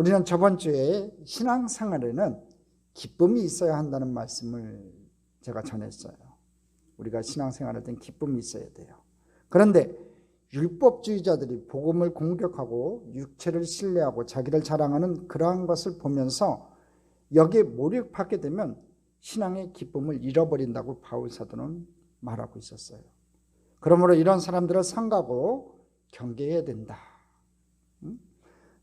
우리는 저번 주에 신앙생활에는 기쁨이 있어야 한다는 말씀을 제가 전했어요. 우리가 신앙생활할 땐 기쁨이 있어야 돼요. 그런데 율법주의자들이 복음을 공격하고 육체를 신뢰하고 자기를 자랑하는 그러한 것을 보면서 여기에 몰입하게 되면 신앙의 기쁨을 잃어버린다고 바울 사도는 말하고 있었어요. 그러므로 이런 사람들을 삼가고 경계해야 된다.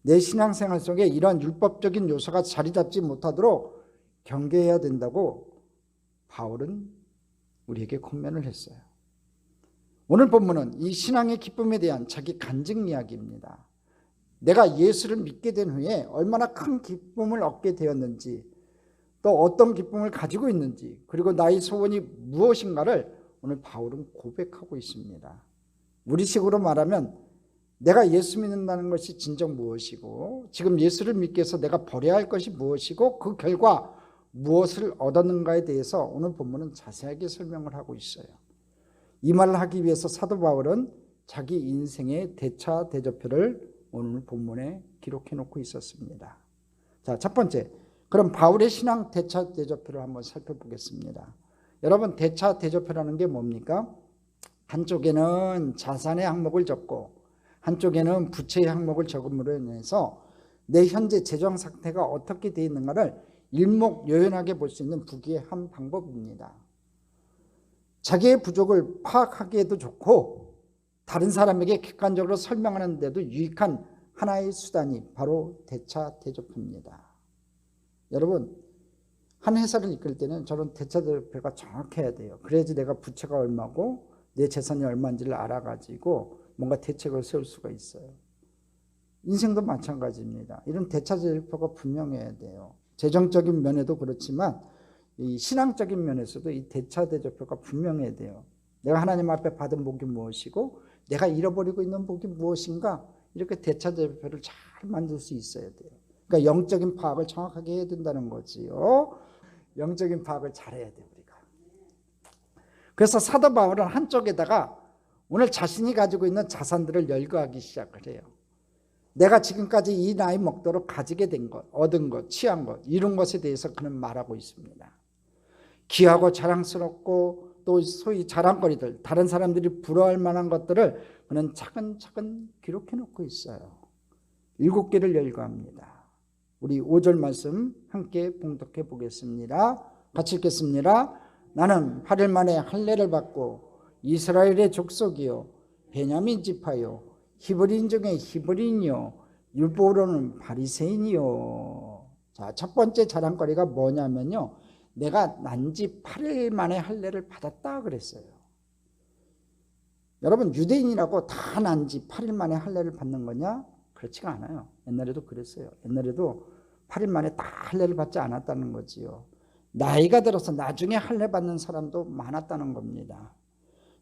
내 신앙생활 속에 이런 율법적인 요소가 자리 잡지 못하도록 경계해야 된다고 바울은 우리에게 권면을 했어요. 오늘 본문은 이 신앙의 기쁨에 대한 자기 간증 이야기입니다. 내가 예수를 믿게 된 후에 얼마나 큰 기쁨을 얻게 되었는지, 또 어떤 기쁨을 가지고 있는지, 그리고 나의 소원이 무엇인가를 오늘 바울은 고백하고 있습니다. 우리식으로 말하면 내가 예수 믿는다는 것이 진정 무엇이고, 지금 예수를 믿기 위해서 내가 버려야 할 것이 무엇이고, 그 결과 무엇을 얻었는가에 대해서 오늘 본문은 자세하게 설명을 하고 있어요. 이 말을 하기 위해서 사도 바울은 자기 인생의 대차대조표를 오늘 본문에 기록해 놓고 있었습니다. 자, 첫 번째, 그럼 바울의 신앙 대차대조표를 한번 살펴보겠습니다. 여러분, 대차대조표라는 게 뭡니까? 한쪽에는 자산의 항목을 적고 한쪽에는 부채의 항목을 적음으로 인해서 내 현재 재정 상태가 어떻게 되어 있는가를 일목요연하게 볼 수 있는 부기의 한 방법입니다. 자기의 부족을 파악하기에도 좋고 다른 사람에게 객관적으로 설명하는 데도 유익한 하나의 수단이 바로 대차대조표입니다. 여러분, 한 회사를 이끌 때는 저런 대차대조표가 정확해야 돼요. 그래야지 내가 부채가 얼마고 내 재산이 얼마인지를 알아가지고 뭔가 대책을 세울 수가 있어요. 인생도 마찬가지입니다. 이런 대차대조표가 분명해야 돼요. 재정적인 면에도 그렇지만 이 신앙적인 면에서도 이 대차대조표가 분명해야 돼요. 내가 하나님 앞에 받은 복이 무엇이고 내가 잃어버리고 있는 복이 무엇인가, 이렇게 대차대조표를 잘 만들 수 있어야 돼요. 그러니까 영적인 파악을 정확하게 해야 된다는 거지요. 영적인 파악을 잘해야 돼요, 우리가. 그래서 사도 바울은 한쪽에다가 오늘 자신이 가지고 있는 자산들을 열거하기 시작을 해요. 내가 지금까지 이 나이 먹도록 가지게 된 것, 얻은 것, 취한 것, 이룬 것에 대해서 그는 말하고 있습니다. 귀하고 자랑스럽고 또 소위 자랑거리들, 다른 사람들이 부러워할 만한 것들을 그는 차근차근 기록해 놓고 있어요. 7개를 열거합니다. 우리 5절 말씀 함께 봉독해 보겠습니다. 같이 읽겠습니다. 나는 8일 만에 할례를 받고 이스라엘의 족속이요 베냐민 지파요 히브리인 중에 히브리인이요 율법으로는 바리새인이요. 자, 첫 번째 자랑거리가 뭐냐면요, 내가 난지 8일 만에 할례를 받았다 그랬어요. 여러분, 유대인이라고 다 난지 8일 만에 할례를 받는 거냐? 그렇지가 않아요. 옛날에도 그랬어요. 옛날에도 8일 만에 다 할례를 받지 않았다는 거지요. 나이가 들어서 나중에 할례 받는 사람도 많았다는 겁니다.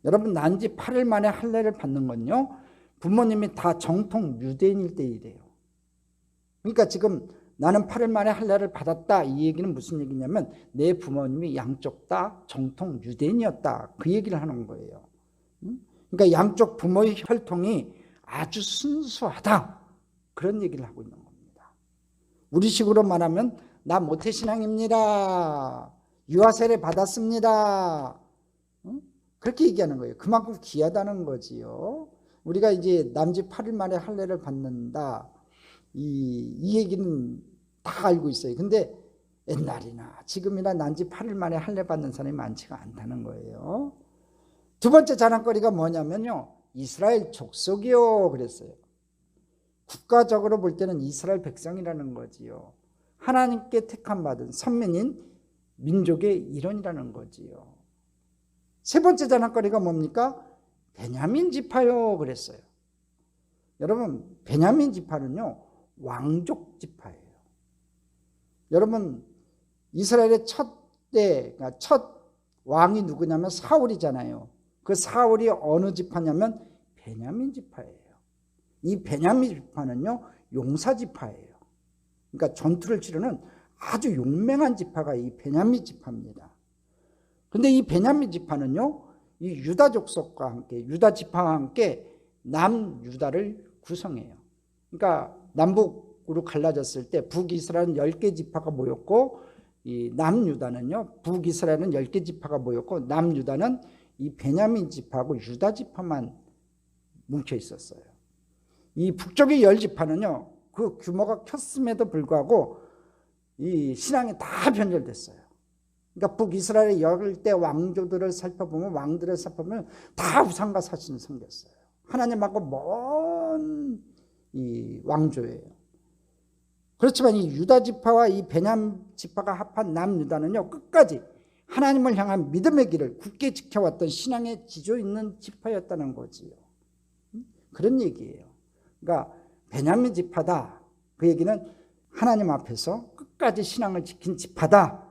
여러분, 난지 8일 만에 할례를 받는 건요, 부모님이 다 정통 유대인일 때 이래요. 그러니까 지금 나는 8일 만에 할례를 받았다, 이 얘기는 무슨 얘기냐면 내 부모님이 양쪽 다 정통 유대인이었다, 그 얘기를 하는 거예요. 그러니까 양쪽 부모의 혈통이 아주 순수하다, 그런 얘기를 하고 있는 겁니다. 우리식으로 말하면 나 모태신앙입니다, 유아세례 받았습니다, 그렇게 얘기하는 거예요. 그만큼 귀하다는 거지요. 우리가 이제 난지 8일 만에 할례를 받는다, 이 얘기는 다 알고 있어요. 근데 옛날이나 지금이나 난지 8일 만에 할례 받는 사람이 많지가 않다는 거예요. 두 번째 자랑거리가 뭐냐면요, 이스라엘 족속이요 그랬어요. 국가적으로 볼 때는 이스라엘 백성이라는 거지요. 하나님께 택함받은 선민인 민족의 일원이라는 거지요. 세 번째 자랑거리가 뭡니까? 베냐민 지파요 그랬어요. 여러분, 베냐민 지파는요 왕족 지파예요. 여러분, 이스라엘의 첫 왕이 누구냐면 사울이잖아요. 그 사울이 어느 지파냐면 베냐민 지파예요. 이 베냐민 지파는요 용사 지파예요. 그러니까 전투를 치르는 아주 용맹한 지파가 이 베냐민 지파입니다. 근데 이 베냐민 지파는요 이 유다 족속과 함께, 유다 지파와 함께 남유다를 구성해요. 그러니까 남북 북으로 갈라졌을 때 북이스라엘은 10개 지파가 모였고 이 남유다는요, 북이스라엘은 10개 지파가 모였고 남유다는 이 베냐민 지파하고 유다 지파만 뭉쳐 있었어요. 이 북쪽의 10지파는요, 그 규모가 컸음에도 불구하고 이 신앙이 다 변절됐어요. 그러니까 북이스라엘의 10대 왕조들을 살펴보면, 왕들을 살펴보면 다 우상과 사신을 섬겼어요. 하나님하고 먼 이 왕조예요. 그렇지만 이 유다 지파와 이 베냐민 지파가 합한 남유다는요, 끝까지 하나님을 향한 믿음의 길을 굳게 지켜왔던 신앙의 지조 있는 지파였다는 거지요. 그런 얘기예요. 그러니까 베냐민 지파다, 그 얘기는 하나님 앞에서 끝까지 신앙을 지킨 지파다,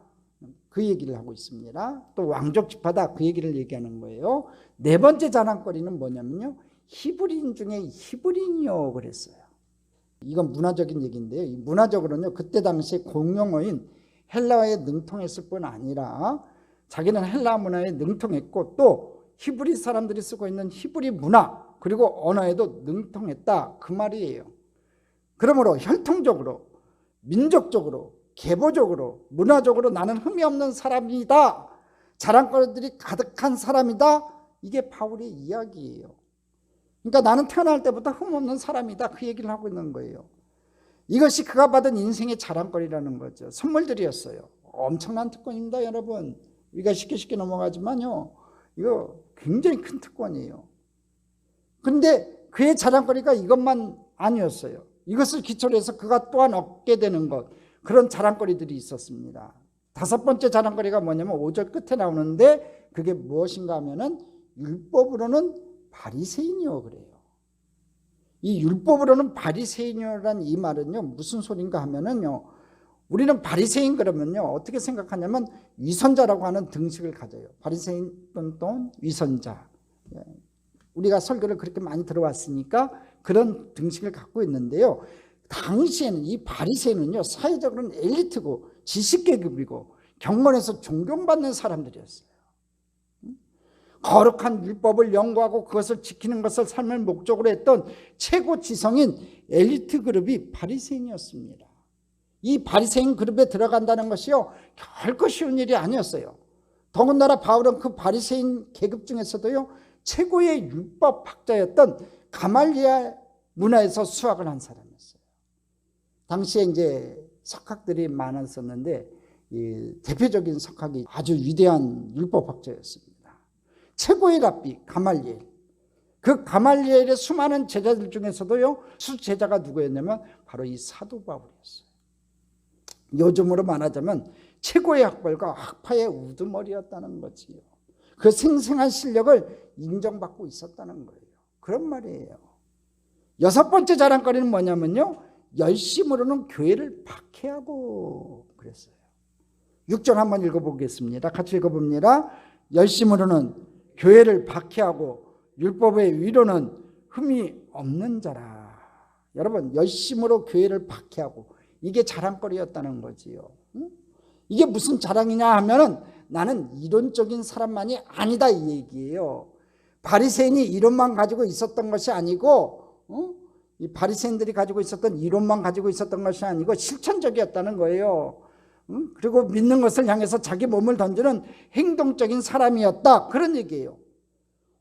그 얘기를 하고 있습니다. 또 왕족 지파다, 그 얘기를 얘기하는 거예요. 네 번째 자랑거리는 뭐냐면요, 히브리인 중에 히브리인이요 그랬어요. 이건 문화적인 얘기인데요, 이 문화적으로는요, 그때 당시에 공용어인 헬라어에 능통했을 뿐 아니라 자기는 헬라 문화에 능통했고 또 히브리 사람들이 쓰고 있는 히브리 문화 그리고 언어에도 능통했다, 그 말이에요. 그러므로 혈통적으로, 민족적으로, 계보적으로, 문화적으로 나는 흠이 없는 사람이다, 자랑거리들이 가득한 사람이다, 이게 바울의 이야기예요. 그러니까 나는 태어날 때부터 흠 없는 사람이다, 그 얘기를 하고 있는 거예요. 이것이 그가 받은 인생의 자랑거리라는 거죠. 선물들이었어요. 엄청난 특권입니다, 여러분. 우리가 쉽게 넘어가지만요, 이거 굉장히 큰 특권이에요. 그런데 그의 자랑거리가 이것만 아니었어요. 이것을 기초로 해서 그가 또한 얻게 되는 것, 그런 자랑거리들이 있었습니다. 다섯 번째 자랑거리가 뭐냐면 5절 끝에 나오는데 그게 무엇인가 하면은 율법으로는 바리새인이요 그래요. 이 율법으로는 바리새인이라는 이 말은요, 무슨 소린가 하면은요, 우리는 바리새인 그러면요, 어떻게 생각하냐면 위선자라고 하는 등식을 가져요. 바리새인 또는 위선자. 우리가 설교를 그렇게 많이 들어왔으니까 그런 등식을 갖고 있는데요, 당시에는 이 바리새인은요, 사회적으로는 엘리트고 지식계급이고 경건해서 존경받는 사람들이었어요. 거룩한 율법을 연구하고 그것을 지키는 것을 삶의 목적으로 했던 최고 지성인 엘리트 그룹이 바리새인이었습니다. 이 바리새인 그룹에 들어간다는 것이요, 결코 쉬운 일이 아니었어요. 더군다나 바울은 그 바리새인 계급 중에서도요, 최고의 율법학자였던 가말리엘 문화에서 수학을 한 사람이었어요. 당시에 이제 석학들이 많았었는데 이 대표적인 석학이 아주 위대한 율법학자였습니다. 최고의 랍비 가말리엘. 그 가말리엘의 수많은 제자들 중에서도요, 수제자가 누구였냐면 바로 이 사도 바울이었어요. 요즘으로 말하자면 최고의 학벌과 학파의 우두머리였다는 거지요. 그 생생한 실력을 인정받고 있었다는 거예요. 그런 말이에요. 여섯 번째 자랑거리는 뭐냐면요, 열심으로는 교회를 박해하고 그랬어요. 6절 한번 읽어보겠습니다. 같이 읽어봅니다. 열심으로는 교회를 박해하고 율법의 위로는 흠이 없는 자라. 여러분, 열심으로 교회를 박해하고, 이게 자랑거리였다는 거지요. 이게 무슨 자랑이냐 하면은 나는 이론적인 사람만이 아니다, 이 얘기예요. 바리새인이 이론만 가지고 있었던 것이 아니고, 이 바리새인들이 가지고 있었던 이론만 가지고 있었던 것이 아니고 실천적이었다는 거예요. 그리고 믿는 것을 향해서 자기 몸을 던지는 행동적인 사람이었다, 그런 얘기예요.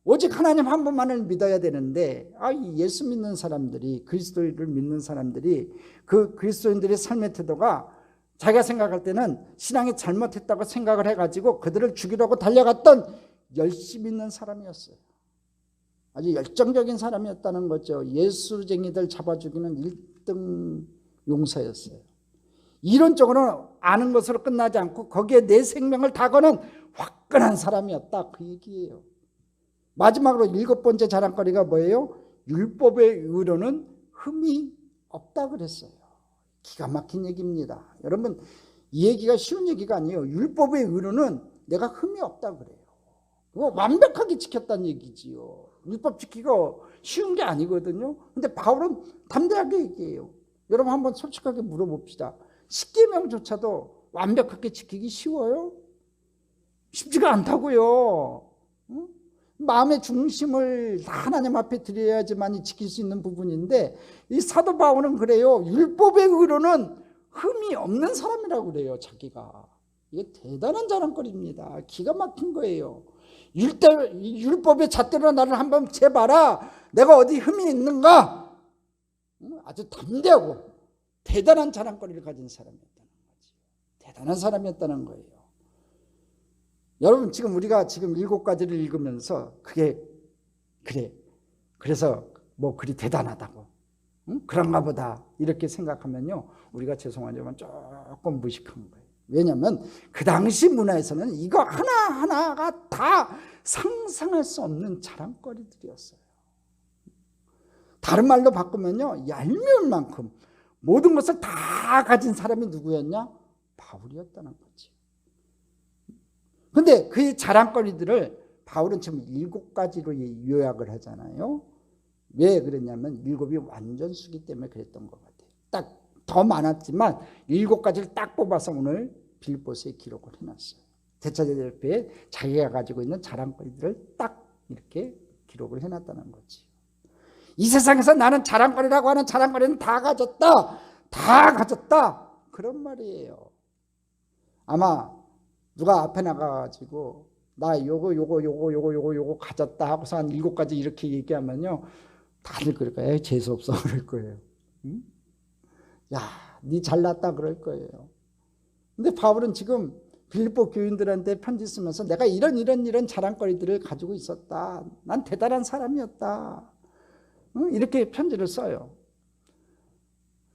오직 하나님 한 분만을 믿어야 되는데, 예수 믿는 사람들이, 그리스도를 믿는 사람들이, 그 그리스도인들의 삶의 태도가 자기가 생각할 때는 신앙이 잘못했다고 생각을 해가지고 그들을 죽이려고 달려갔던 열심히 있는 사람이었어요. 아주 열정적인 사람이었다는 거죠. 예수쟁이들 잡아 죽이는 1등 용사였어요. 이론적으로 아는 것으로 끝나지 않고 거기에 내 생명을 다 거는 화끈한 사람이었다, 그 얘기예요. 마지막으로 7번째 자랑거리가 뭐예요? 율법의 의로는 흠이 없다 그랬어요. 기가 막힌 얘기입니다. 여러분, 이 얘기가 쉬운 얘기가 아니에요. 율법의 의로는 내가 흠이 없다 그래요. 그거 완벽하게 지켰다는 얘기지요. 율법 지키기가 쉬운 게 아니거든요. 근데 바울은 담대하게 얘기해요. 여러분, 한번 솔직하게 물어봅시다. 십계명조차도 완벽하게 지키기 쉬워요? 쉽지가 않다고요. 마음의 중심을 하나님 앞에 드려야지만 지킬 수 있는 부분인데, 이 사도 바울은 그래요. 율법의 의로는 흠이 없는 사람이라고 그래요. 자기가. 이게 대단한 자랑거리입니다. 기가 막힌 거예요. 율법의 잣대로 나를 한번 재봐라. 내가 어디 흠이 있는가? 아주 담대하고 대단한 자랑거리를 가진 사람이었다는 거지. 대단한 사람이었다는 거예요. 여러분, 지금 우리가 지금 7가지를 읽으면서 그게 그래, 그래서 뭐 그리 대단하다고, 그런가 보다 이렇게 생각하면요, 우리가 죄송하지만 조금 무식한 거예요. 왜냐하면 그 당시 문화에서는 이거 하나하나가 다 상상할 수 없는 자랑거리들이었어요. 다른 말로 바꾸면요, 얄미울 만큼 모든 것을 다 가진 사람이 누구였냐? 바울이었다는 거지. 근데 그 자랑거리들을 바울은 지금 7가지로 요약을 하잖아요. 왜 그랬냐면 7이 완전수기 때문에 그랬던 것 같아요. 딱 더 많았지만 7가지를 딱 뽑아서 오늘 빌립보서에 기록을 해놨어요. 대차제자협회에 자기가 가지고 있는 자랑거리들을 딱 이렇게 기록을 해놨다는 거지. 이 세상에서 나는 자랑거리라고 하는 자랑거리는 다 가졌다, 다 가졌다, 그런 말이에요. 아마 누가 앞에 나가가지고 나 요거 가졌다 하고서 한 7가지 이렇게 얘기하면요, 다들 그럴 거예요. 에이, 재수없어 그럴 거예요. 응? 야, 니 잘났다 그럴 거예요. 근데 바울은 지금 빌립보 교인들한테 편지 쓰면서 내가 이런 자랑거리들을 가지고 있었다, 난 대단한 사람이었다, 이렇게 편지를 써요.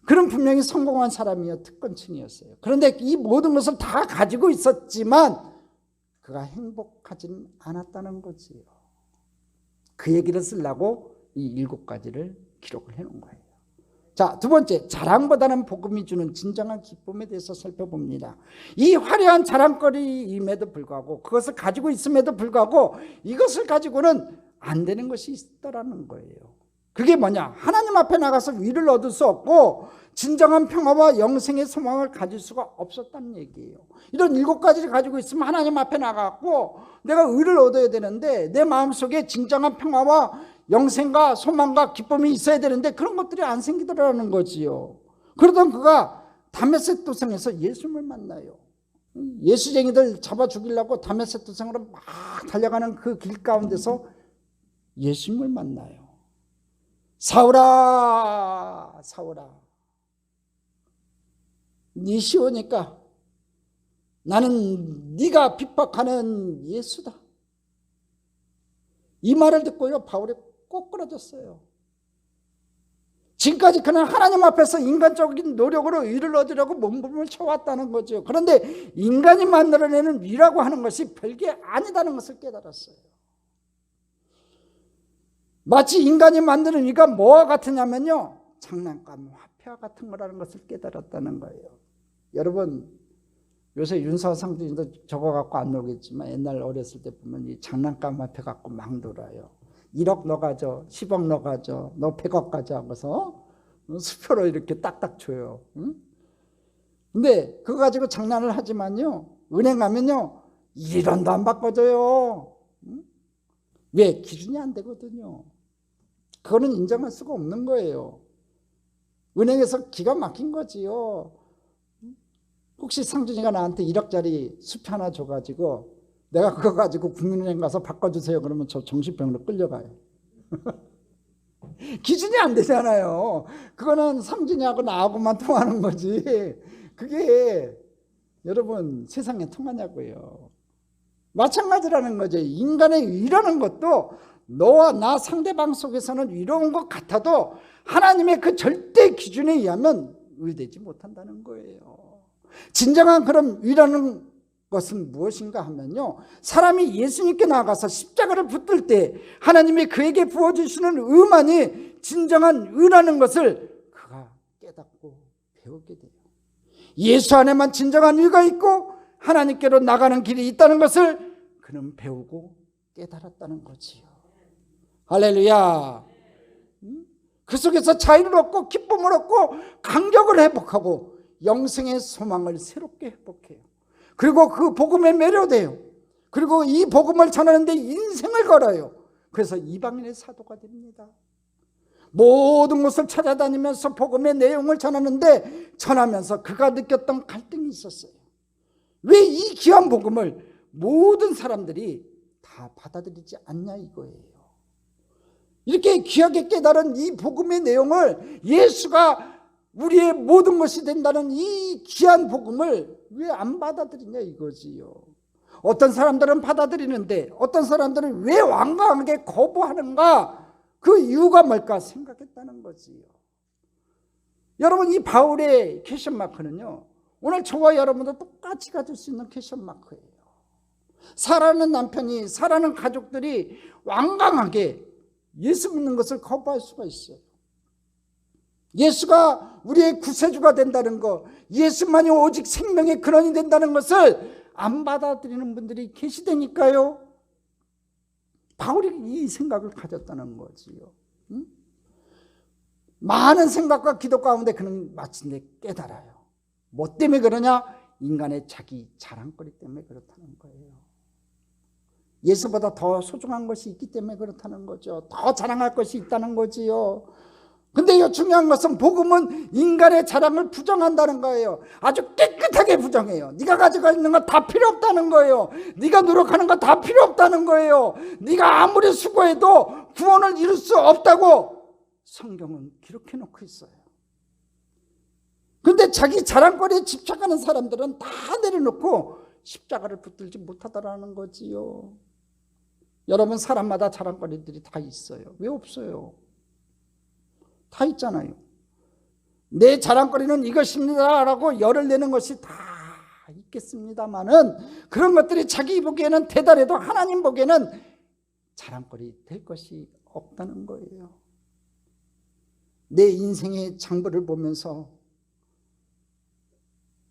그는 분명히 성공한 사람이요, 특권층이었어요. 그런데 이 모든 것을 다 가지고 있었지만 그가 행복하지는 않았다는 거지요. 그 얘기를 쓰려고 이 7가지를 기록을 해놓은 거예요. 자, 두 번째, 자랑보다는 복음이 주는 진정한 기쁨에 대해서 살펴봅니다. 이 화려한 자랑거리임에도 불구하고, 그것을 가지고 있음에도 불구하고 이것을 가지고는 안 되는 것이 있더라는 거예요. 그게 뭐냐? 하나님 앞에 나가서 위를 얻을 수 없고 진정한 평화와 영생의 소망을 가질 수가 없었다는 얘기예요. 이런 7가지를 가지고 있으면 하나님 앞에 나가고 내가 의를 얻어야 되는데, 내 마음속에 진정한 평화와 영생과 소망과 기쁨이 있어야 되는데 그런 것들이 안 생기더라는 거지요. 그러던 그가 다메섹 도성에서 예수님을 만나요. 예수쟁이들 잡아 죽이려고 다메섹 도성으로 막 달려가는 그 길 가운데서 예수님을 만나요. 사울아, 사울아, 네 시오니까 나는 네가 핍박하는 예수다. 이 말을 듣고요, 바울이 꼬꾸라졌어요. 지금까지 그는 하나님 앞에서 인간적인 노력으로 의를 얻으려고 몸부림을 쳐왔다는 거죠. 그런데 인간이 만들어내는 의라고 하는 것이 별게 아니다는 것을 깨달았어요. 마치 인간이 만드는 의가 뭐와 같으냐면요, 장난감, 화폐와 같은 거라는 것을 깨달았다는 거예요. 여러분, 요새 윤서와 상준이도 저거 갖고 안 놀겠지만 옛날 어렸을 때 보면 이 장난감 화폐 갖고 막 놀아요. 1억 너 가져, 10억 너 가져, 너 100억 가져 하고서 수표로 이렇게 딱딱 줘요. 응? 근데 그거 가지고 장난을 하지만요, 은행 가면요 1원도 안 바꿔줘요. 응? 왜? 기준이 안 되거든요. 그거는 인정할 수가 없는 거예요. 은행에서 기가 막힌 거지요. 혹시 상준이가 나한테 1억짜리 수표 하나 줘가지고 내가 그거 가지고 국민은행 가서 바꿔주세요 그러면 저 정신병으로 끌려가요. 기준이 안 되잖아요. 그거는 상준이하고 나하고만 통하는 거지, 그게 여러분 세상에 통하냐고요. 마찬가지라는 거죠. 인간의 의라는 것도 너와 나 상대방 속에서는 의로운 것 같아도 하나님의 그 절대 기준에 의하면 의되지 못한다는 거예요. 진정한 그런 의라는 것은 무엇인가 하면요, 사람이 예수님께 나아가서 십자가를 붙들 때 하나님이 그에게 부어주시는 의만이 진정한 의라는 것을 그가 깨닫고 배우게 돼요. 예수 안에만 진정한 의가 있고 하나님께로 나가는 길이 있다는 것을 그는 배우고 깨달았다는 거지요. 할렐루야. 그 속에서 자유를 얻고 기쁨을 얻고 감격을 회복하고 영생의 소망을 새롭게 회복해요. 그리고 그 복음에 매료돼요. 그리고 이 복음을 전하는데 인생을 걸어요. 그래서 이방인의 사도가 됩니다. 모든 곳을 찾아다니면서 복음의 내용을 전하면서 그가 느꼈던 갈등이 있었어요. 왜 이 귀한 복음을 모든 사람들이 다 받아들이지 않냐 이거예요. 이렇게 귀하게 깨달은 이 복음의 내용을, 예수가 우리의 모든 것이 된다는 이 귀한 복음을 왜 안 받아들이냐 이거지요. 어떤 사람들은 받아들이는데 어떤 사람들은 왜 완강하게 거부하는가, 그 이유가 뭘까 생각했다는 거지요. 여러분, 이 바울의 퀘션 마크는요, 오늘 저와 여러분도 똑같이 가질 수 있는 퀘션 마크예요. 사랑하는 남편이, 사랑하는 가족들이 완강하게 예수 믿는 것을 거부할 수가 있어요. 예수가 우리의 구세주가 된다는 것, 예수만이 오직 생명의 근원이 된다는 것을 안 받아들이는 분들이 계시다니까요. 바울이 이 생각을 가졌다는 거지요. 응? 많은 생각과 기도 가운데 그는 마침내 깨달아요. 뭐 때문에 그러냐? 인간의 자기 자랑거리 때문에 그렇다는 거예요. 예수보다 더 소중한 것이 있기 때문에 그렇다는 거죠. 더 자랑할 것이 있다는 거지요. 근데 중요한 것은 복음은 인간의 자랑을 부정한다는 거예요. 아주 깨끗하게 부정해요. 네가 가지고 있는 거 다 필요 없다는 거예요. 네가 노력하는 거 다 필요 없다는 거예요. 네가 아무리 수고해도 구원을 이룰 수 없다고 성경은 기록해 놓고 있어요. 근데 자기 자랑거리에 집착하는 사람들은 다 내려놓고 십자가를 붙들지 못하더라는 거지요. 여러분, 사람마다 자랑거리들이 다 있어요. 왜 없어요? 다 있잖아요. 내 자랑거리는 이것입니다 라고 열을 내는 것이 다 있겠습니다만은, 그런 것들이 자기 보기에는 대단해도 하나님 보기에는 자랑거리 될 것이 없다는 거예요. 내 인생의 장부를 보면서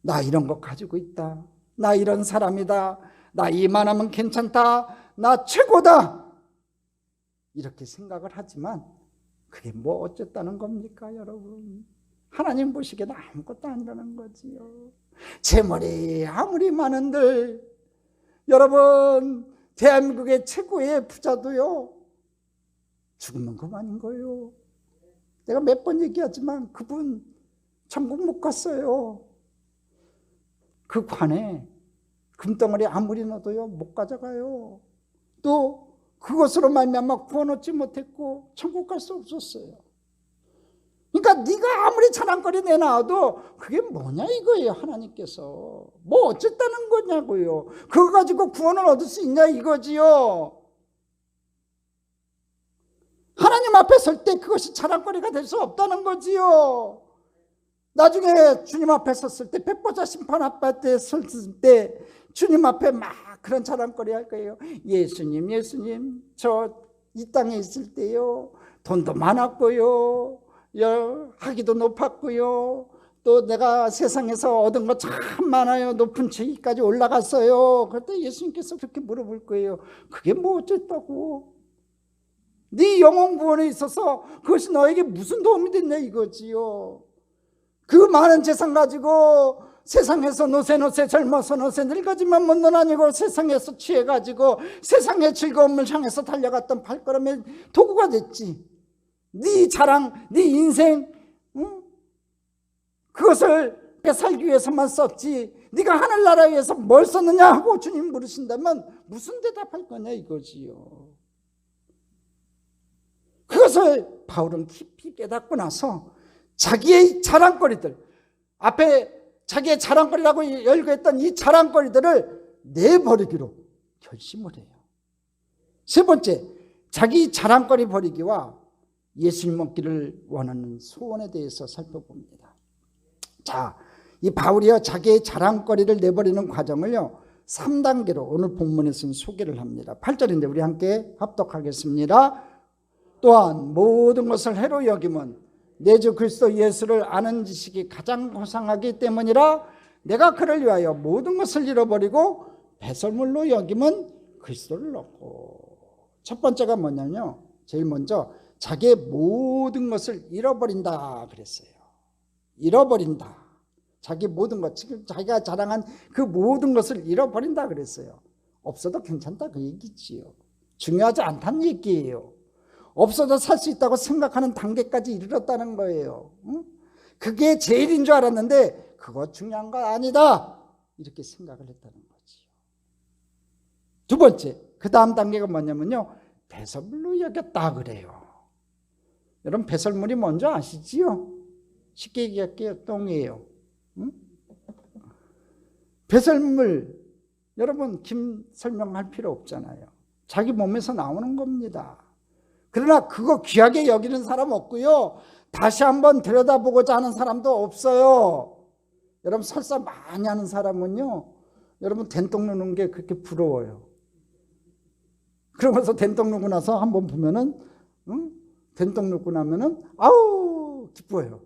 나 이런 거 가지고 있다, 나 이런 사람이다, 나 이만하면 괜찮다, 나 최고다, 이렇게 생각을 하지만 그게 뭐 어쨌다는 겁니까 여러분? 하나님 보시기에는 아무것도 아니라는 거지요. 재물이 아무리 많은들, 여러분, 대한민국의 최고의 부자도요, 죽으면 그만인 거예요. 내가 몇 번 얘기하지만 그분 천국 못 갔어요. 그 관에 금덩어리 아무리 넣어도요 못 가져가요. 또 그것으로 말미암아 구원 얻지 못했고 천국 갈 수 없었어요. 그러니까 네가 아무리 자랑거리 내놔도 그게 뭐냐 이거예요. 하나님께서 뭐 어쨌다는 거냐고요. 그거 가지고 구원을 얻을 수 있냐 이거지요. 하나님 앞에 설 때 그것이 자랑거리가 될 수 없다는 거지요. 나중에 주님 앞에 섰을 때, 백보자 심판 앞에 섰을 때 주님 앞에 막 그런 자랑거리 할 거예요. 예수님, 예수님, 저 이 땅에 있을 때요 돈도 많았고요, 학위도 높았고요, 또 내가 세상에서 얻은 거 참 많아요, 높은 지위까지 올라갔어요. 그때 예수님께서 그렇게 물어볼 거예요. 그게 뭐 어쨌다고? 네 영혼 구원에 있어서 그것이 너에게 무슨 도움이 됐냐 이거지요. 그 많은 재산 가지고 세상에서 노세 젊어서 노세 늙어지만 못 논아니고 세상에서 취해가지고 세상의 즐거움을 향해서 달려갔던 발걸음의 도구가 됐지. 네 자랑, 네 인생, 응? 그것을 살기 위해서만 썼지 네가 하늘나라에 위해서 뭘 썼느냐 하고 주님 물으신다면 무슨 대답할 거냐 이거지요. 그것을 바울은 깊이 깨닫고 나서 자기의 자랑거리들, 앞에 자기의 자랑거리라고 열거했던 이 자랑거리들을 내버리기로 결심을 해요. 세 번째, 자기 자랑거리 버리기와 예수님 먹기를 원하는 소원에 대해서 살펴봅니다. 자, 이 바울이요 자기의 자랑거리를 내버리는 과정을요 3단계로 오늘 본문에서는 소개를 합니다. 8절인데 우리 함께 합독하겠습니다. 또한 모든 것을 해로 여김은 내 주 그리스도 예수를 아는 지식이 가장 고상하기 때문이라. 내가 그를 위하여 모든 것을 잃어버리고 배설물로 여김은 그리스도를 얻고. 첫 번째가 뭐냐면요, 제일 먼저 자기의 모든 것을 잃어버린다 그랬어요. 잃어버린다. 자기 모든 것, 지금 자기가 자랑한 그 모든 것을 잃어버린다 그랬어요. 없어도 괜찮다 그 얘기지요. 중요하지 않다는 얘기예요. 없어도 살 수 있다고 생각하는 단계까지 이르렀다는 거예요. 응? 그게 제일인 줄 알았는데 그거 중요한 거 아니다 이렇게 생각을 했다는 거지요. 두 번째, 그 다음 단계가 뭐냐면요, 배설물로 여겼다 그래요. 여러분 배설물이 뭔지 아시지요? 쉽게 얘기할게요. 똥이에요. 응? 배설물 여러분 김 설명할 필요 없잖아요. 자기 몸에서 나오는 겁니다. 그러나 그거 귀하게 여기는 사람 없고요, 다시 한번 들여다보고자 하는 사람도 없어요. 여러분 설사 많이 하는 사람은요, 여러분 된똥 누는 게 그렇게 부러워요. 그러면서 된똥 누고 나서 한번 보면은 된똥 누고 나면은 아우 기뻐요.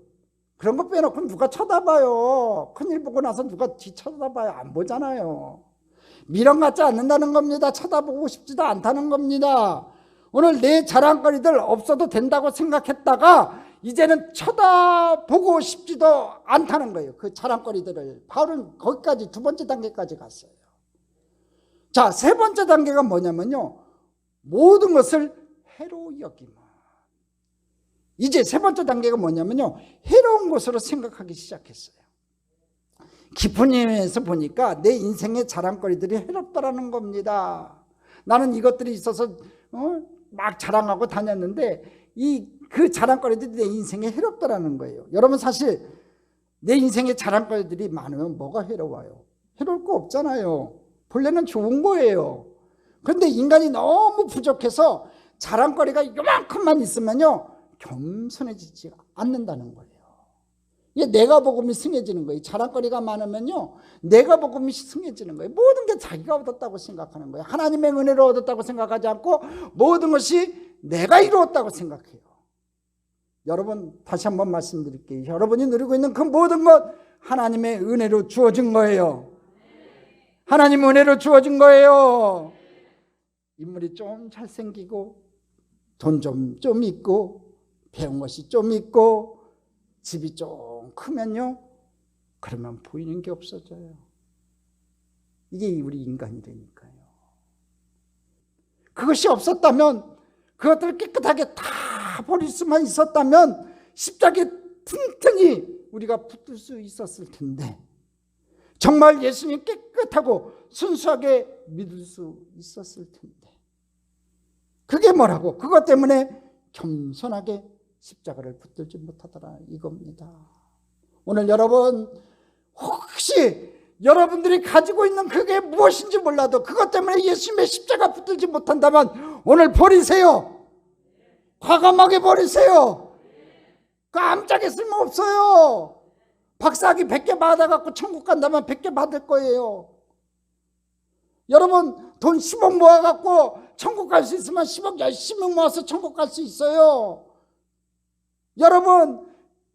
그런 거 빼놓고 누가 쳐다봐요. 큰일 보고 나서 누가 뒤 쳐다봐요. 안 보잖아요. 미련 갖지 않는다는 겁니다. 쳐다보고 싶지도 않다는 겁니다. 오늘 내 자랑거리들 없어도 된다고 생각했다가 이제는 쳐다보고 싶지도 않다는 거예요. 그 자랑거리들을. 바울은 거기까지 두 번째 단계까지 갔어요. 자, 세 번째 단계가 뭐냐면요, 모든 것을 해로 여김. 이제 세 번째 단계가 뭐냐면요, 해로운 것으로 생각하기 시작했어요. 깊은 의미에서 보니까 내 인생의 자랑거리들이 해롭다라는 겁니다. 나는 이것들이 있어서 막 자랑하고 다녔는데 그 자랑거리들이 내 인생에 해롭다라는 거예요. 여러분 사실 내 인생에 자랑거리들이 많으면 뭐가 해로워요? 해로울 거 없잖아요. 본래는 좋은 거예요. 그런데 인간이 너무 부족해서 자랑거리가 요만큼만 있으면요, 겸손해지지 않는다는 거예요. 이게 내가 복음이 승해지는 거예요. 자랑거리가 많으면요, 내가 복음이 승해지는 거예요. 모든 게 자기가 얻었다고 생각하는 거예요. 하나님의 은혜를 얻었다고 생각하지 않고 모든 것이 내가 이루었다고 생각해요. 여러분 다시 한번 말씀드릴게요. 여러분이 누리고 있는 그 모든 것 하나님의 은혜로 주어진 거예요. 하나님의 은혜로 주어진 거예요. 인물이 좀 잘생기고 돈 좀 있고 배운 것이 좀 있고 집이 좀 크면요, 그러면 보이는 게 없어져요. 이게 우리 인간이라니까요. 그것이 없었다면, 그것들을 깨끗하게 다 버릴 수만 있었다면 십자가에 튼튼히 우리가 붙들 수 있었을 텐데, 정말 예수님 깨끗하고 순수하게 믿을 수 있었을 텐데, 그게 뭐라고? 그것 때문에 겸손하게 십자가를 붙들지 못하더라 이겁니다. 오늘 여러분 혹시 여러분들이 가지고 있는 그게 무엇인지 몰라도 그것 때문에 예수님의 십자가 붙들지 못한다면 오늘 버리세요. 과감하게 버리세요. 그 아무짝에 쓸모없어요. 박사학위 100개 받아갖고 천국 간다면 100개 받을 거예요. 여러분 돈 10억 모아갖고 천국 갈 수 있으면 10억 열심히 모아서 천국 갈 수 있어요. 여러분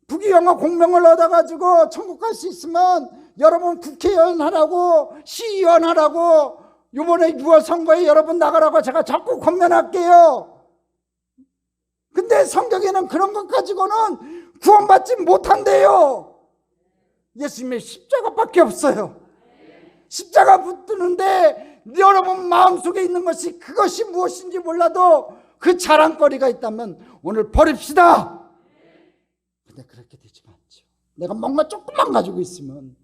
부귀영화 공명을 얻어가지고 천국 갈 수 있으면 여러분 국회의원 하라고 시의원 하라고 이번에 6월 선거에 여러분 나가라고 제가 자꾸 권면할게요. 근데 성경에는 그런 것 가지고는 구원받지 못한대요. 예수님의 십자가밖에 없어요. 십자가 붙드는데 여러분 마음속에 있는 것이 그것이 무엇인지 몰라도 그 자랑거리가 있다면 오늘 버립시다. 근데 그렇게 되지가 않죠. 내가 뭔가 조금만 가지고 있으면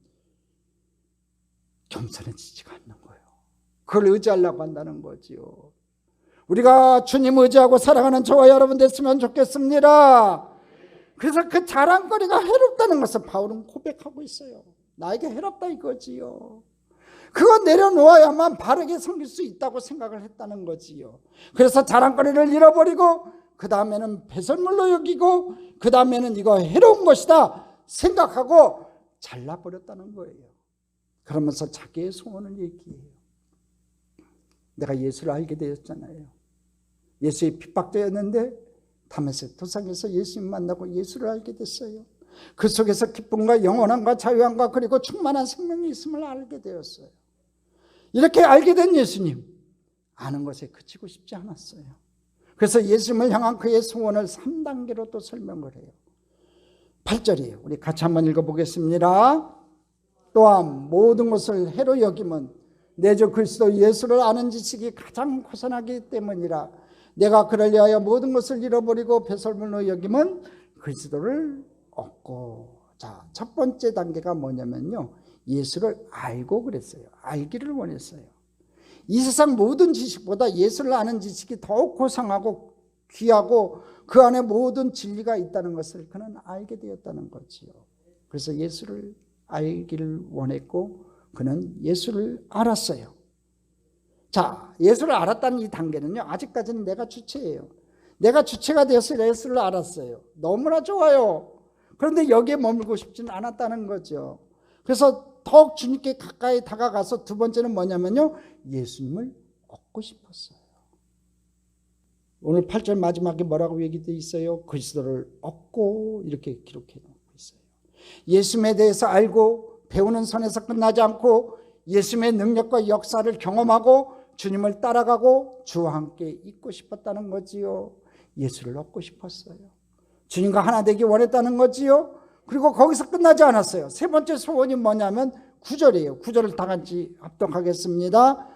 겸손해지지가 않는 거예요. 그걸 의지하려고 한다는 거지요. 우리가 주님 의지하고 살아가는 저와 여러분 됐으면 좋겠습니다. 그래서 그 자랑거리가 해롭다는 것을 바울은 고백하고 있어요. 나에게 해롭다 이거지요. 그거 내려놓아야만 바르게 섬길 수 있다고 생각을 했다는 거지요. 그래서 자랑거리를 잃어버리고 그 다음에는 배설물로 여기고 그 다음에는 이거 해로운 것이다 생각하고 잘라버렸다는 거예요. 그러면서 자기의 소원을 얘기해요. 내가 예수를 알게 되었잖아요. 예수의 핍박되었는데 다메섹 도상에서 예수님 만나고 예수를 알게 됐어요. 그 속에서 기쁨과 영원함과 자유함과 그리고 충만한 생명이 있음을 알게 되었어요. 이렇게 알게 된 예수님, 아는 것에 그치고 싶지 않았어요. 그래서 예수님을 향한 그의 소원을 3단계로 또 설명을 해요. 8절이에요. 우리 같이 한번 읽어보겠습니다. 또한 모든 것을 해로 여김은 내 주 그리스도 예수를 아는 지식이 가장 고산하기 때문이라. 내가 그를 위하여 모든 것을 잃어버리고 배설물로 여기면 그리스도를 얻고. 자, 첫 번째 단계가 뭐냐면요, 예수를 알고 그랬어요. 알기를 원했어요. 이 세상 모든 지식보다 예수를 아는 지식이 더욱 고상하고 귀하고 그 안에 모든 진리가 있다는 것을 그는 알게 되었다는 거지요. 그래서 예수를 알기를 원했고 그는 예수를 알았어요. 자, 예수를 알았다는 이 단계는요, 아직까지는 내가 주체예요. 내가 주체가 되어서 예수를 알았어요. 너무나 좋아요. 그런데 여기에 머물고 싶지는 않았다는 거죠. 그래서 더욱 주님께 가까이 다가가서 두 번째는 뭐냐면요, 예수님을 얻고 싶었어요. 오늘 8절 마지막에 뭐라고 얘기되어 있어요? 그리스도를 얻고 이렇게 기록해 놓고 있어요. 예수님에 대해서 알고 배우는 선에서 끝나지 않고 예수님의 능력과 역사를 경험하고 주님을 따라가고 주와 함께 있고 싶었다는 거지요. 예수를 얻고 싶었어요. 주님과 하나 되기 원했다는 거지요. 그리고 거기서 끝나지 않았어요. 세 번째 소원이 뭐냐면 9절이에요. 9절을 다 같이 합독하겠습니다.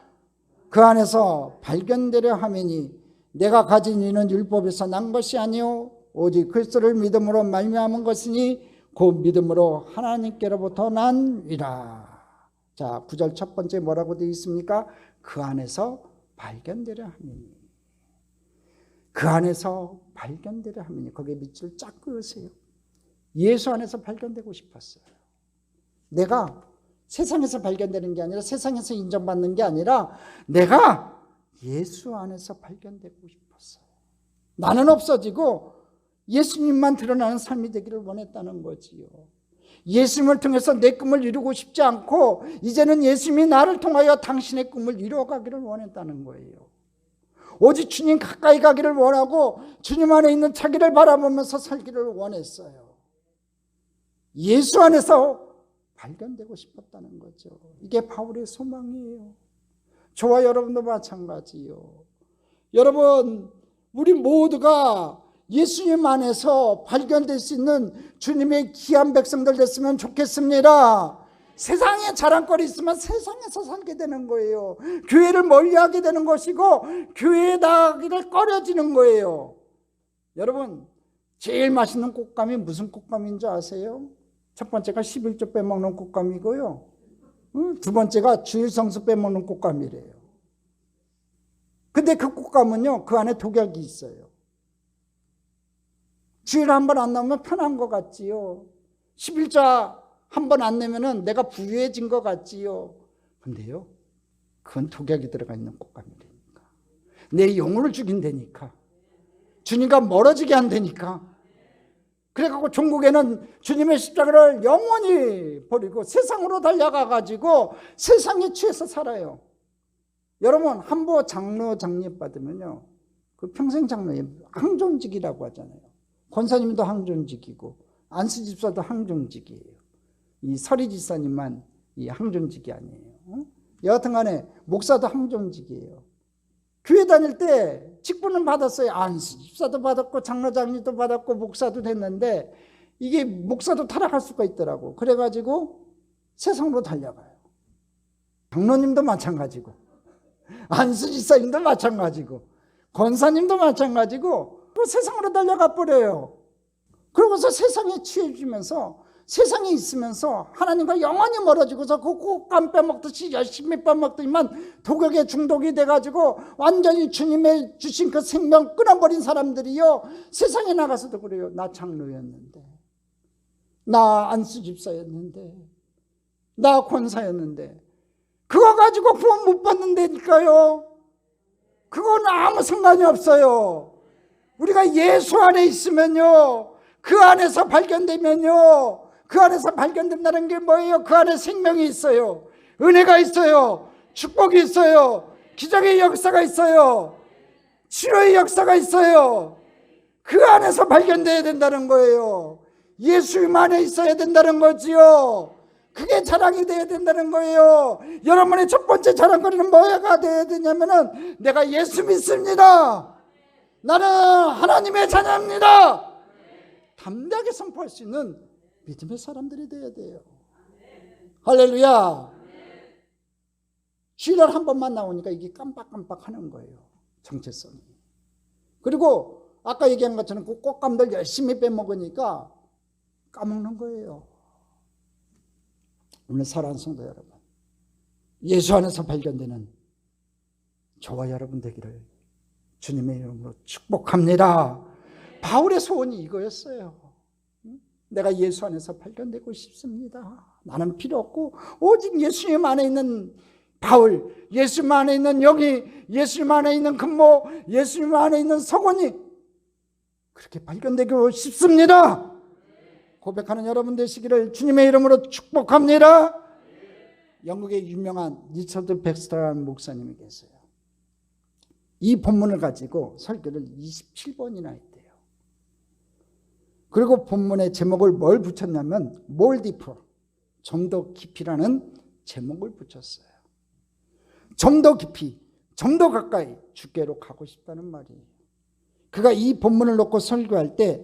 그 안에서 발견되려 함이니 내가 가진 이는 율법에서 난 것이 아니요 오직 그리스도를 믿음으로 말미암은 것이니 그 믿음으로 하나님께로부터 난이라. 자, 9절 첫 번째 뭐라고 되어 있습니까? 그 안에서 발견되려 함이니. 그 안에서 발견되려 함이니. 거기에 밑줄 쫙 그으세요. 예수 안에서 발견되고 싶었어요. 내가 세상에서 발견되는 게 아니라 세상에서 인정받는 게 아니라 내가 예수 안에서 발견되고 싶었어요. 나는 없어지고 예수님만 드러나는 삶이 되기를 원했다는 거지요. 예수님을 통해서 내 꿈을 이루고 싶지 않고 이제는 예수님이 나를 통하여 당신의 꿈을 이루어가기를 원했다는 거예요. 오직 주님 가까이 가기를 원하고 주님 안에 있는 자기를 바라보면서 살기를 원했어요. 예수 안에서 발견되고 싶었다는 거죠. 이게 바울의 소망이에요. 저와 여러분도 마찬가지요. 여러분, 우리 모두가 예수님 안에서 발견될 수 있는 주님의 귀한 백성들 됐으면 좋겠습니다. 세상에 자랑거리 있으면 세상에서 살게 되는 거예요. 교회를 멀리하게 되는 것이고 교회에 나가기를 꺼려지는 거예요. 여러분, 제일 맛있는 꽃감이 무슨 꽃감인 줄 아세요? 첫 번째가 11조 빼먹는 꽃감이고요, 두 번째가 주일성수 빼먹는 꽃감이래요. 근데 그 꽃감은요, 그 안에 독약이 있어요. 주일 한 번 안 나오면 편한 것 같지요. 11자 한 번 안 내면은 내가 부유해진 것 같지요. 근데요, 그건 독약이 들어가 있는 꽃감이라니까. 내 영혼을 죽인다니까. 주님과 멀어지게 한다니까. 그래갖고 종국에는 주님의 십자가를 영원히 버리고 세상으로 달려가가지고 세상에 취해서 살아요. 여러분, 한보 장로 장립 받으면요, 그 평생 장로에 항존직이라고 하잖아요. 권사님도 항존직이고 안수 집사도 항존직이에요. 이 서리 집사님만 이 항존직이 아니에요. 여하튼간에 목사도 항존직이에요. 교회 다닐 때 직분은 받았어요. 안수 집사도 받았고 장로장님도 받았고 목사도 됐는데 이게 목사도 타락할 수가 있더라고. 그래가지고 세상으로 달려가요. 장로님도 마찬가지고 안수 집사님도 마찬가지고 권사님도 마찬가지고 그 세상으로 달려가 버려요. 그러고서 세상에 취해지면서 세상에 있으면서 하나님과 영원히 멀어지고서 그 꽃감 빼먹듯이 열심히 빼먹더니만 독약에 중독이 돼가지고 완전히 주님의 주신 그 생명 끊어버린 사람들이요, 세상에 나가서도 그래요. 나 장로였는데, 나 안수 집사였는데, 나 권사였는데 그거 가지고 구원 못 받는다니까요. 그건 아무 상관이 없어요. 우리가 예수 안에 있으면요, 그 안에서 발견되면요, 그 안에서 발견된다는 게 뭐예요? 그 안에 생명이 있어요. 은혜가 있어요. 축복이 있어요. 기적의 역사가 있어요. 치료의 역사가 있어요. 그 안에서 발견돼야 된다는 거예요. 예수님 안에 있어야 된다는 거지요. 그게 자랑이 돼야 된다는 거예요. 여러분의 첫 번째 자랑거리는 뭐가 돼야 되냐면은 내가 예수 믿습니다. 나는 하나님의 자녀입니다. 담대하게 선포할 수 있는 믿음의 사람들이 돼야 돼요. 할렐루야. 주일날 한 번만 나오니까 이게 깜빡깜빡 하는 거예요. 정체성이. 그리고 아까 얘기한 것처럼 그 꽃감들 열심히 빼먹으니까 까먹는 거예요. 오늘 사랑하는 성도 여러분, 예수 안에서 발견되는 저와 여러분 되기를 주님의 이름으로 축복합니다. 바울의 소원이 이거였어요. 내가 예수 안에서 발견되고 싶습니다. 나는 필요 없고 오직 예수님 안에 있는 바울, 예수님 안에 있는 영이, 예수님 안에 있는 근모, 예수님 안에 있는 성원이 그렇게 발견되고 싶습니다. 고백하는 여러분 되시기를 주님의 이름으로 축복합니다. 영국의 유명한 리처드 백스터라는 목사님이 계세요. 이 본문을 가지고 설교를 27번이나 했대요. 그리고 본문의 제목을 뭘 붙였냐면 more deeper, 좀 더 깊이라는 제목을 붙였어요. 좀 더 깊이, 좀 더 가까이 주께로 가고 싶다는 말이에요. 그가 이 본문을 놓고 설교할 때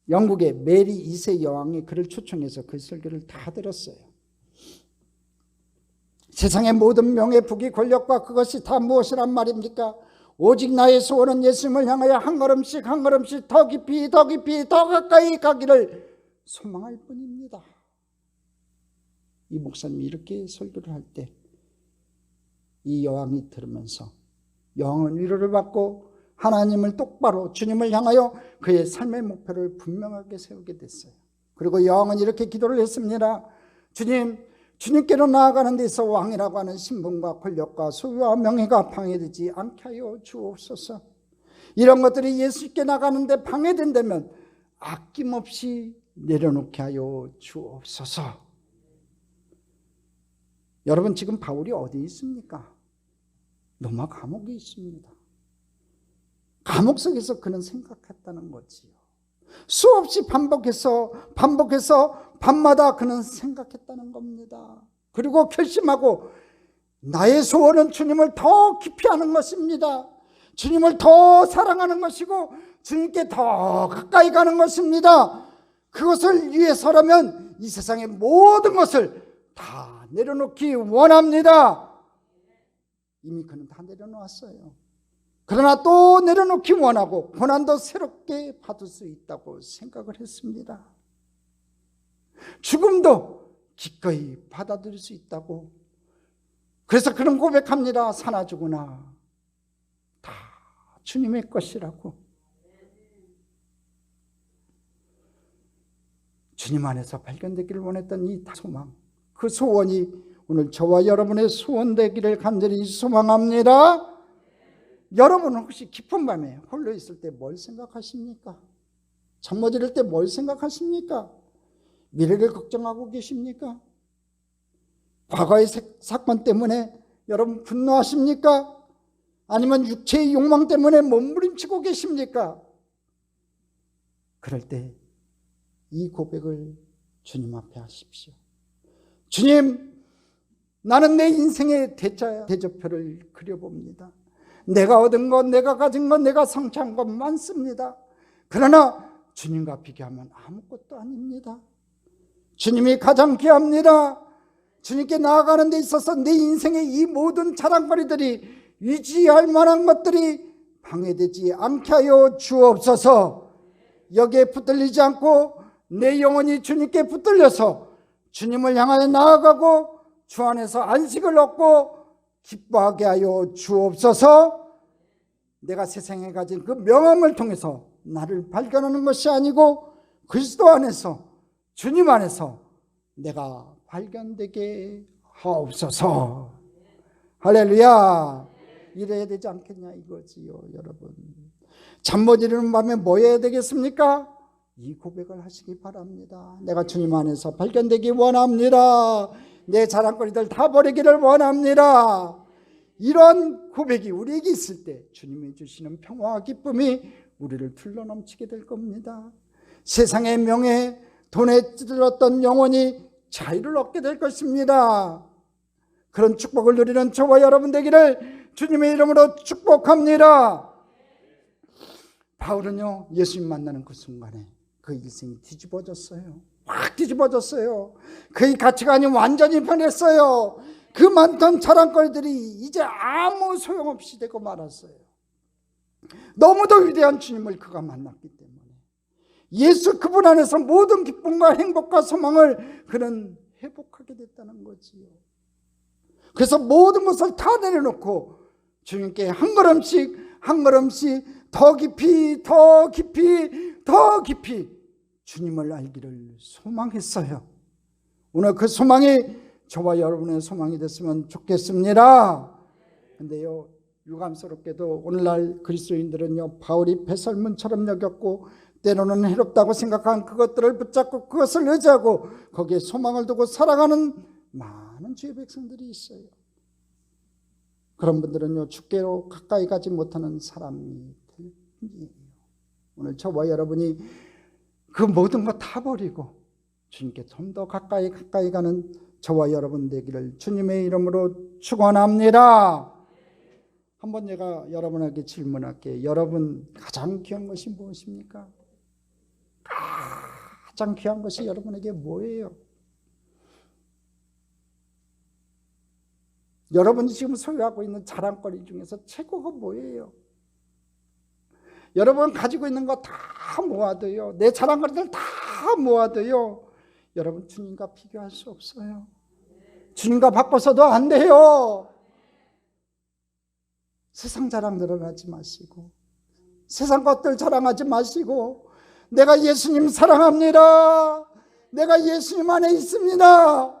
영국의 메리 2세 여왕이 그를 초청해서 그 설교를 다 들었어요. 세상의 모든 명예, 부귀, 권력과 그것이 다 무엇이란 말입니까? 오직 나의 소원은 예수님을 향하여 한 걸음씩 한 걸음씩 더 깊이 더 깊이 더 가까이 가기를 소망할 뿐입니다. 이 목사님이 이렇게 설교를 할 때 이 여왕이 들으면서 영은 위로를 받고 하나님을 똑바로 주님을 향하여 그의 삶의 목표를 분명하게 세우게 됐어요. 그리고 여왕은 이렇게 기도를 했습니다. 주님께로 나아가는 데서 왕이라고 하는 신분과 권력과 소유와 명예가 방해되지 않게 하여 주옵소서. 이런 것들이 예수께 나가는데 방해된다면 아낌없이 내려놓게 하여 주옵소서. 여러분, 지금 바울이 어디 있습니까? 로마 감옥에 있습니다. 감옥 속에서 그는 생각했다는 거지요. 수없이 반복해서 밤마다 그는 생각했다는 겁니다. 그리고 결심하고 나의 소원은 주님을 더 깊이 하는 것입니다. 주님을 더 사랑하는 것이고 주님께 더 가까이 가는 것입니다. 그것을 위해서라면 이 세상의 모든 것을 다 내려놓기 원합니다. 이미 그는 다 내려놓았어요. 그러나 또 내려놓기 원하고 고난도 새롭게 받을 수 있다고 생각을 했습니다. 죽음도 기꺼이 받아들일 수 있다고. 그래서 그는 고백합니다. 사나 죽으나 다 주님의 것이라고. 주님 안에서 발견되기를 원했던 이 소망, 그 소원이 오늘 저와 여러분의 소원 되기를 간절히 소망합니다. 여러분은 혹시 깊은 밤에 홀로 있을 때 뭘 생각하십니까? 잠 못 이룰 때 뭘 생각하십니까? 미래를 걱정하고 계십니까? 과거의 사건 때문에 여러분 분노하십니까? 아니면 육체의 욕망 때문에 몸부림치고 계십니까? 그럴 때 이 고백을 주님 앞에 하십시오. 주님, 나는 내 인생의 대조표를 그려봅니다. 내가 얻은 것, 내가 가진 것, 내가 성취한 것 많습니다. 그러나 주님과 비교하면 아무것도 아닙니다. 주님이 가장 귀합니다. 주님께 나아가는 데 있어서 내 인생의 이 모든 자랑거리들이 유지할 만한 것들이 방해되지 않게 하여 주옵소서. 여기에 붙들리지 않고 내 영혼이 주님께 붙들려서 주님을 향하여 나아가고 주 안에서 안식을 얻고 기뻐하게 하여 주옵소서. 내가 세상에 가진 그 명함을 통해서 나를 발견하는 것이 아니고 그리스도 안에서, 주님 안에서 내가 발견되게 하옵소서. 할렐루야. 이래야 되지 않겠냐 이거지요. 여러분, 잠 못 이루는 밤에 뭐 해야 되겠습니까? 이 고백을 하시기 바랍니다. 내가 주님 안에서 발견되기 원합니다. 내 자랑거리들 다 버리기를 원합니다. 이런 고백이 우리에게 있을 때 주님이 주시는 평화와 기쁨이 우리를 둘러넘치게 될 겁니다. 세상의 명예, 돈에 찌들었던 영혼이 자유를 얻게 될 것입니다. 그런 축복을 누리는 저와 여러분 되기를 주님의 이름으로 축복합니다. 바울은요, 예수님 만나는 그 순간에 그 인생이 뒤집어졌어요. 확 뒤집어졌어요. 그의 가치관이 완전히 변했어요. 그 많던 자랑거리들이 이제 아무 소용없이 되고 말았어요. 너무도 위대한 주님을 그가 만났기 때문에 예수 그분 안에서 모든 기쁨과 행복과 소망을 그는 회복하게 됐다는 거지요. 그래서 모든 것을 다 내려놓고 주님께 한 걸음씩 한 걸음씩 더 깊이 더 깊이 더 깊이 주님을 알기를 소망했어요. 오늘 그 소망이 저와 여러분의 소망이 됐으면 좋겠습니다. 근데요, 유감스럽게도 오늘날 그리스도인들은요, 바울이 배설문처럼 여겼고 때로는 해롭다고 생각한 그것들을 붙잡고 그것을 의지하고 거기에 소망을 두고 살아가는 많은 주의 백성들이 있어요. 그런 분들은요, 주께로 가까이 가지 못하는 사람이 될 뿐이에요. 오늘 저와 여러분이 그 모든 거 다 버리고 주님께 좀 더 가까이 가는 저와 여러분 되기를 주님의 이름으로 축원합니다. 한번 제가 여러분에게 질문할게요. 여러분 가장 귀한 것이 무엇입니까? 가장 귀한 것이 여러분에게 뭐예요? 여러분이 지금 소유하고 있는 자랑거리 중에서 최고가 뭐예요? 여러분 가지고 있는 거 다 모아도요, 내 자랑거리들 다 모아도요, 여러분 주님과 비교할 수 없어요. 주님과 바꿔서도 안 돼요. 세상 자랑들을 하지 마시고 세상 것들 자랑하지 마시고 내가 예수님 사랑합니다, 내가 예수님 안에 있습니다,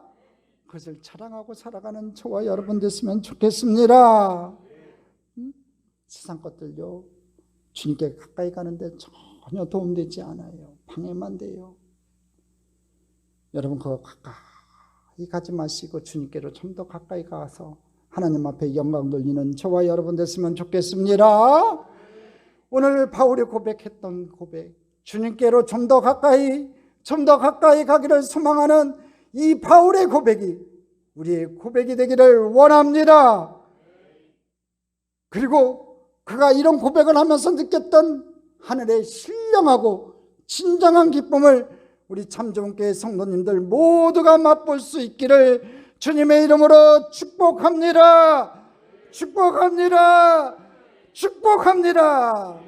그것을 자랑하고 살아가는 저와 여러분 됐으면 좋겠습니다. 세상 것들요, 주님께 가까이 가는데 전혀 도움되지 않아요. 방해만 돼요. 여러분 그거 가까이 가지 마시고 주님께로 좀 더 가까이 가서 하나님 앞에 영광 돌리는 저와 여러분 됐으면 좋겠습니다. 오늘 바울이 고백했던 고백, 주님께로 좀 더 가까이 가기를 소망하는 이 바울의 고백이 우리의 고백이 되기를 원합니다. 그리고 그가 이런 고백을 하면서 느꼈던 하늘의 신령하고 진정한 기쁨을 우리 참좋은교회 성도님들 모두가 맛볼 수 있기를 주님의 이름으로 축복합니다. 축복합니다. 축복합니다.